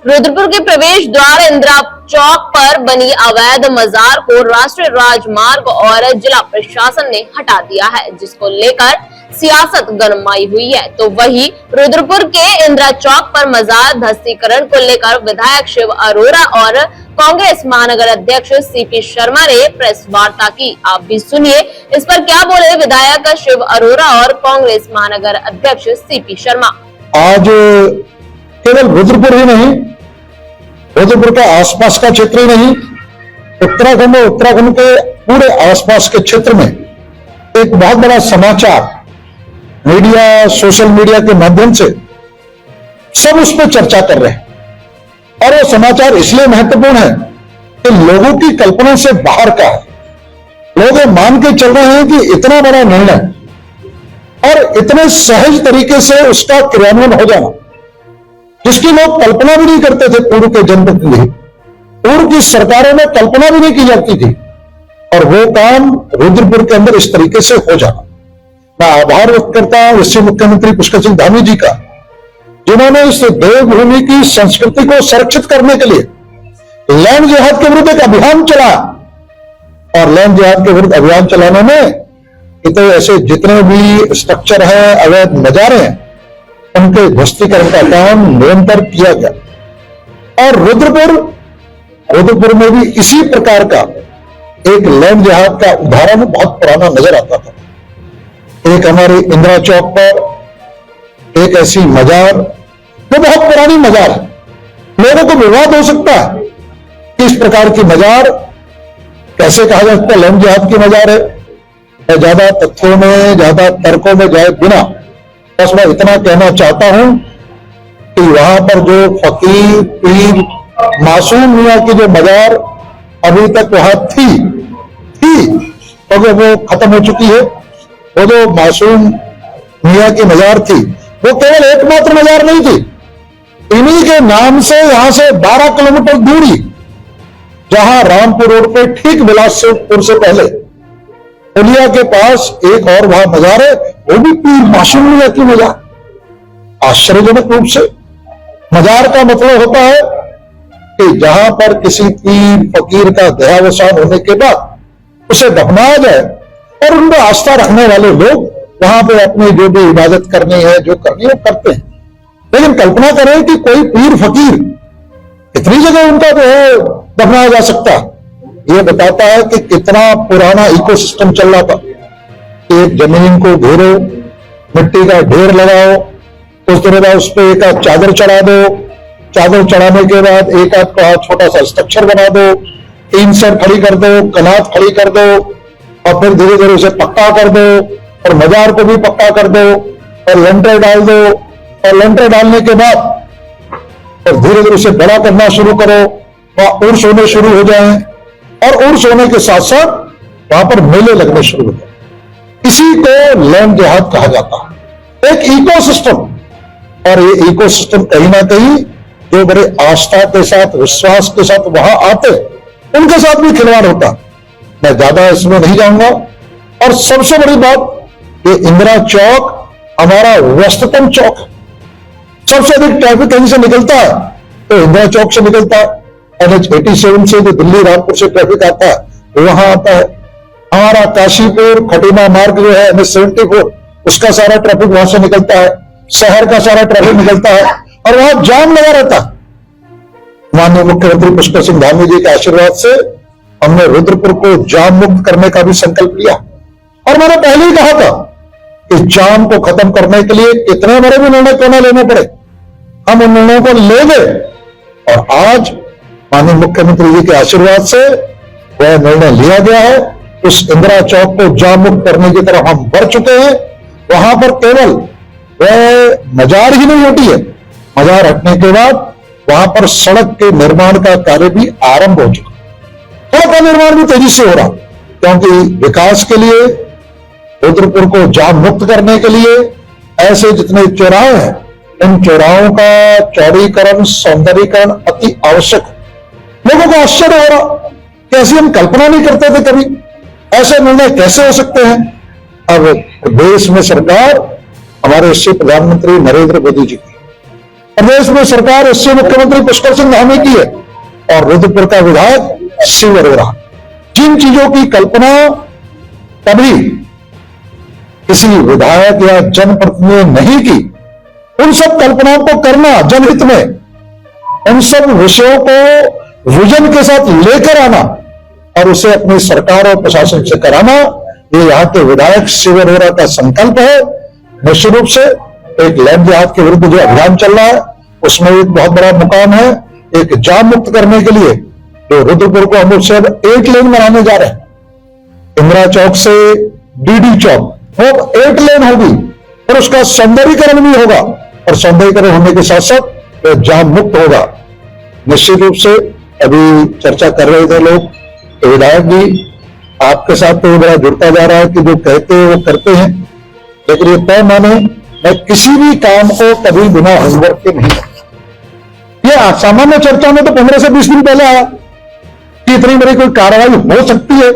रुद्रपुर के प्रवेश द्वार इंदिरा चौक पर बनी अवैध मजार को राष्ट्रीय राजमार्ग और जिला प्रशासन ने हटा दिया है, जिसको लेकर सियासत गरमाई हुई है। तो वहीं रुद्रपुर के इंदिरा चौक पर मजार ध्वस्तीकरण को लेकर विधायक शिव अरोड़ा और कांग्रेस महानगर अध्यक्ष सीपी शर्मा ने प्रेस वार्ता की। आप भी सुनिए इस पर क्या बोले विधायक शिव अरोड़ा और कांग्रेस महानगर अध्यक्ष सीपी शर्मा। आज केवल रुद्रपुर ही नहीं, रुद्रपुर के आसपास का क्षेत्र ही नहीं, उत्तराखंड और उत्तराखंड के पूरे आसपास के क्षेत्र में एक बहुत बड़ा समाचार मीडिया, सोशल मीडिया के माध्यम से सब उस पर चर्चा कर रहे हैं। और वो समाचार इसलिए महत्वपूर्ण है कि लोगों की कल्पना से बाहर का है। लोग मान के चल रहे हैं कि इतना बड़ा निर्णय और इतने सहज तरीके से उसका क्रियान्वयन हो जाना, जिसकी लोग कल्पना भी नहीं करते थे पूर्व के जनप्रतिनिधि, पूर्व की सरकारों में कल्पना भी नहीं की जाती थी, और वो काम रुद्रपुर के अंदर इस तरीके से हो जाना। मैं आभार व्यक्त करता हूं इससे मुख्यमंत्री पुष्कर सिंह धामी जी का, जिन्होंने इस देवभूमि की संस्कृति को संरक्षित करने के लिए लैंड जिहाद के विरुद्ध एक अभियान चला। और लैंड जिहाद के विरुद्ध अभियान चलाने में तो ऐसे जितने भी स्ट्रक्चर है, अवैध नजारे हैं, उनके ध्वस्तीकरण का काम निरंतर किया गया। और रुद्रपुर में भी इसी प्रकार का एक लैंड जिहाद का उदाहरण बहुत पुराना नजर आता था। एक हमारे इंदिरा चौक पर एक ऐसी मजार, वो बहुत पुरानी मजार है, लोगों को विवाद हो सकता है कि इस प्रकार की मजार कैसे कहा जा सकता है लैंड जिहाद की मजार है। मैं ज्यादा तथ्यों में, ज्यादा तर्कों में जाए बिना बस मैं इतना कहना चाहता हूं कि वहां पर जो फकीर, पीर, मासूम मियां की जो मजार अभी तक वहां थी तो वो खत्म हो चुकी है। वो जो मासूम मियां की मजार थी, वो केवल एकमात्र मजार नहीं थी। इन्हीं के नाम से यहां से 12 किलोमीटर दूरी, जहां रामपुर रोड पे ठीक बिलासपुर से पहले पुलिया के पास एक और वहां मजार है, वो भी पीर मासूम मियां की मजार। आश्चर्यजनक रूप से मजार का मतलब होता है कि जहां पर किसी पीर फकीर का देहावसान होने के बाद उसे दफनाया जाए और उनमें आस्था रखने वाले लोग वहां पे अपनी जो भी इबादत करनी है, जो करनी है, वो करते हैं। लेकिन कल्पना करें कि कोई पीर फकीर इतनी जगह उनका जो है दफनाया जा सकता है। ये बताता है कि कितना पुराना इकोसिस्टम चल रहा था। एक जमीन को घेरो, मिट्टी का ढेर लगाओ, उस तरह बाद उस पर एक आध चादर चढ़ा दो, चादर चढ़ाने के बाद एक आध छोटा सा स्ट्रक्चर बना दो, टीन सेट खड़ी कर दो, कनात खड़ी कर दो, और फिर धीरे धीरे उसे पक्का कर दो, और मजार को भी पक्का कर दो, और लेंटर डाल दो, और लेंटर डालने के बाद और धीरे धीरे उसे बड़ा करना शुरू करो, वहां उर्स होने शुरू हो जाए, और उर्स होने के साथ साथ वहां पर मेले लगने शुरू हो जाए। इसी को लैंड जिहाद कहा जाता है, एक इकोसिस्टम। और ये इकोसिस्टम कहीं ना कहीं जो बड़े आस्था के साथ, विश्वास के साथ वहां आते, उनके साथ भी खिलवाड़ होता। मैं ज्यादा इसमें नहीं जाऊंगा। और सबसे बड़ी बात, ये इंदिरा चौक हमारा व्यस्ततम चौक है। सबसे अधिक ट्रैफिक कहीं से निकलता है तो इंदिरा चौक से निकलता है। NH 87 से जो दिल्ली रामपुर से ट्रैफिक आता है वहां आता है। हमारा काशीपुर खटीमा मार्ग जो है NH 74, उसका सारा ट्रैफिक वहां से निकलता है, शहर का सारा ट्रैफिक निकलता है, और वहां जाम लगा रहता है। माननीय मुख्यमंत्री पुष्कर सिंह धामी जी के आशीर्वाद से हमने रुद्रपुर को जाम मुक्त करने का भी संकल्प लिया। और मैंने पहले ही कहा था कि जाम को खत्म करने के लिए कितने बड़े भी निर्णय क्यों न लेने पड़े, हम उन निर्णयों को लेंगे। और आज माननीय मुख्यमंत्री जी के आशीर्वाद से वह निर्णय लिया गया है। उस इंदिरा चौक को जाम मुक्त करने की तरफ हम बढ़ चुके हैं। वहां पर केवल वह मजार ही नहीं होती है, मजार हटने के बाद वहां पर सड़क के निर्माण का कार्य भी आरंभ हो चुका। सड़क का निर्माण भी तेजी से हो रहा, क्योंकि विकास के लिए, रुद्रपुर को जाम मुक्त करने के लिए ऐसे जितने चौराहे हैं, इन चौराहों का चौड़ीकरण, सौंदर्यीकरण अति आवश्यक है। लोगों को आश्चर्य हो रहा कि ऐसी हम कल्पना नहीं करते थे कभी, ऐसे निर्णय कैसे हो सकते हैं। अब देश में सरकार हमारे प्रधानमंत्री नरेंद्र मोदी जी की प्रदेश में सरकार इससे मुख्यमंत्री पुष्कर सिंह धामी की है और रुद्रपुर का विधायक शिव अरोड़ा। जिन चीजों की कल्पना कभी किसी विधायक या जनप्रतिनिधि ने नहीं की, उन सब कल्पनाओं को करना जनहित में, उन सब विषयों को विजन के साथ लेकर आना और उसे अपनी सरकार और प्रशासन से कराना, ये यहाँ के विधायक शिव अरोड़ा का संकल्प है। निश्चित रूप से एक लैंड जिहाद के विरुद्ध जो अभियान चल रहा है उसमें एक बहुत बड़ा मुकाम है। एक जाम मुक्त करने के लिए जो रुद्रपुर को हम लोग अब 8 लेन बनाने जा रहे हैं, इंदिरा चौक से डीडी चौक, वो 8 लेन होगी और उसका सौंदर्यीकरण भी होगा और सौंदर्यीकरण होने के साथ साथ वह जाम मुक्त होगा। निश्चित रूप से अभी चर्चा कर रहे थे लोग, तो विधायक जी आपके साथ तो बड़ा जुड़ता जा रहा है कि जो कहते हैं वो करते हैं, लेकिन ये तय माने मैं किसी भी काम को कभी बिना होमवर्क के नहीं करता। ये सामान्य चर्चा में तो 15 से 20 दिन पहले आया कि इतनी बड़ी कोई कार्रवाई हो सकती है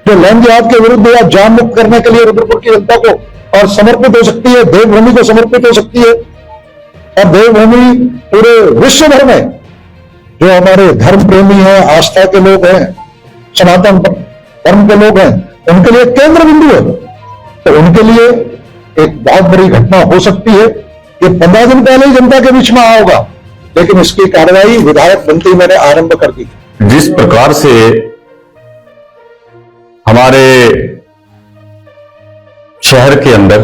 जो लैंड जिहाद के विरुद्ध या जाम मुक्त करने के लिए रुद्रपुर की जनता को और समर्पित हो सकती है, देवभूमि को समर्पित हो सकती है। और देवभूमि पूरे विश्व भर में जो हमारे धर्म प्रेमी हैं, आस्था के लोग हैं, सनातन धर्म के लोग हैं, उनके लिए केंद्र बिंदु है। तो उनके लिए एक बहुत बड़ी घटना हो सकती है। ये 15 दिन पहले ही जनता के बीच में आया होगा, लेकिन इसकी कार्रवाई विधायक बनते ही मैंने आरंभ कर दी। जिस प्रकार से हमारे शहर के अंदर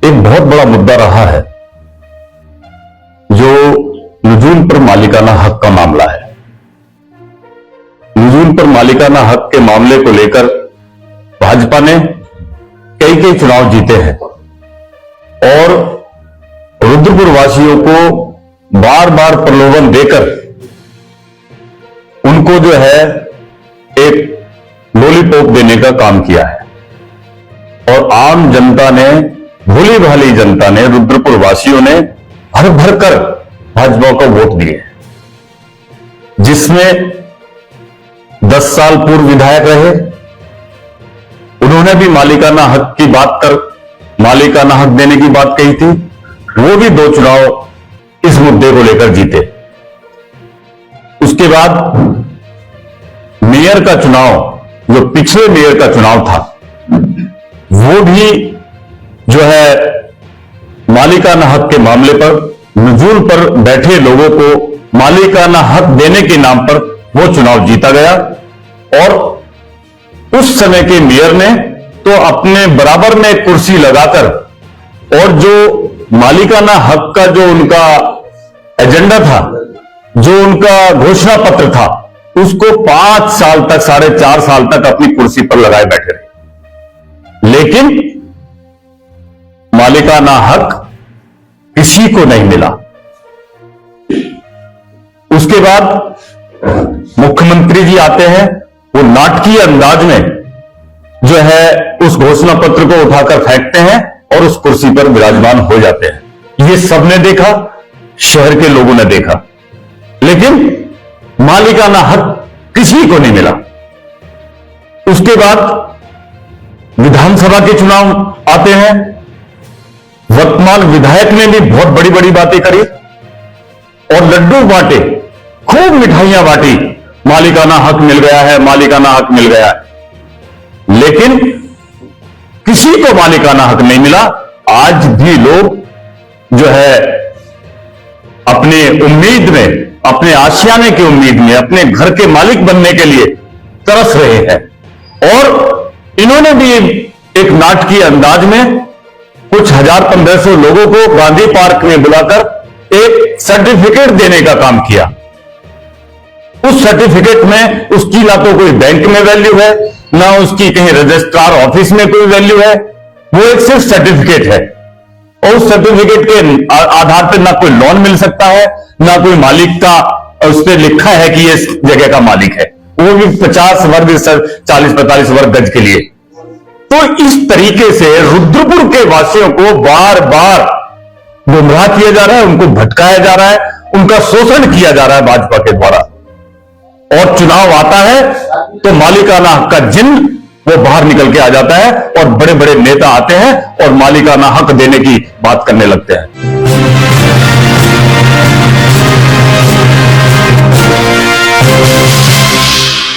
एक बहुत बड़ा मुद्दा रहा है जो नजूल पर मालिकाना हक का मामला है। नजूल पर मालिकाना हक के मामले को लेकर भाजपा ने कई चुनाव जीते हैं और रुद्रपुर वासियों को बार बार प्रलोभन देकर उनको जो है एक लॉलीपॉप देने का काम किया है। और आम जनता ने, भोली भाली जनता ने, रुद्रपुर वासियों ने भर भर कर भाजपा को वोट दिए, जिसमें 10 साल पूर्व विधायक रहे, उन्होंने भी मालिकाना हक की बात कर मालिकाना हक देने की बात कही थी। वो भी 2 चुनाव इस मुद्दे को लेकर जीते। उसके बाद मेयर का चुनाव, जो पिछले मेयर का चुनाव था, वो भी जो है मालिकाना हक के मामले पर नजूल पर बैठे लोगों को मालिकाना हक देने के नाम पर वो चुनाव जीता गया। और उस समय के मेयर ने तो अपने बराबर में कुर्सी लगाकर और जो मालिकाना हक का जो उनका एजेंडा था, जो उनका घोषणा पत्र था, उसको 5 साल तक, 4.5 साल तक अपनी कुर्सी पर लगाए बैठे रहे, लेकिन मालिकाना हक किसी को नहीं मिला। उसके बाद मुख्यमंत्री जी आते हैं, वो नाटकीय अंदाज में जो है उस घोषणा पत्र को उठाकर फेंकते हैं और उस कुर्सी पर विराजमान हो जाते हैं। ये सबने देखा, शहर के लोगों ने देखा, लेकिन मालिकाना हक किसी को नहीं मिला। उसके बाद विधानसभा के चुनाव आते हैं। वर्तमान विधायक ने भी बहुत बड़ी बड़ी बातें करी और लड्डू बांटे, खूब मिठाइयां बांटी, मालिकाना हक मिल गया है, मालिकाना हक मिल गया है, लेकिन किसी को मालिकाना हक नहीं मिला। आज भी लोग जो है अपने उम्मीद में, अपने आशियाने की उम्मीद में, अपने घर के मालिक बनने के लिए तरस रहे हैं। और इन्होंने भी एक नाटकीय अंदाज में कुछ 1000-1500 लोगों को गांधी पार्क में बुलाकर एक सर्टिफिकेट देने का काम किया। उस सर्टिफिकेट में उसकी ना तो कोई बैंक में वैल्यू है, ना उसकी कहीं रजिस्ट्रार ऑफिस में कोई वैल्यू है, वो एक सिर्फ सर्टिफिकेट है। और उस सर्टिफिकेट के आधार पर ना कोई लोन मिल सकता है, ना कोई मालिक का उस पर लिखा है कि ये इस जगह का मालिक है, वो भी 50 वर्ग 40-45 वर्ग गज के लिए। तो इस तरीके से रुद्रपुर के वासियों को बार बार गुमराह किया जा रहा है, उनको भटकाया जा रहा है, उनका शोषण किया जा रहा है भाजपा के द्वारा। और चुनाव आता है तो मालिकाना हक का जिन वो बाहर निकल के आ जाता है और बड़े बड़े नेता आते हैं और मालिकाना हक देने की बात करने लगते हैं।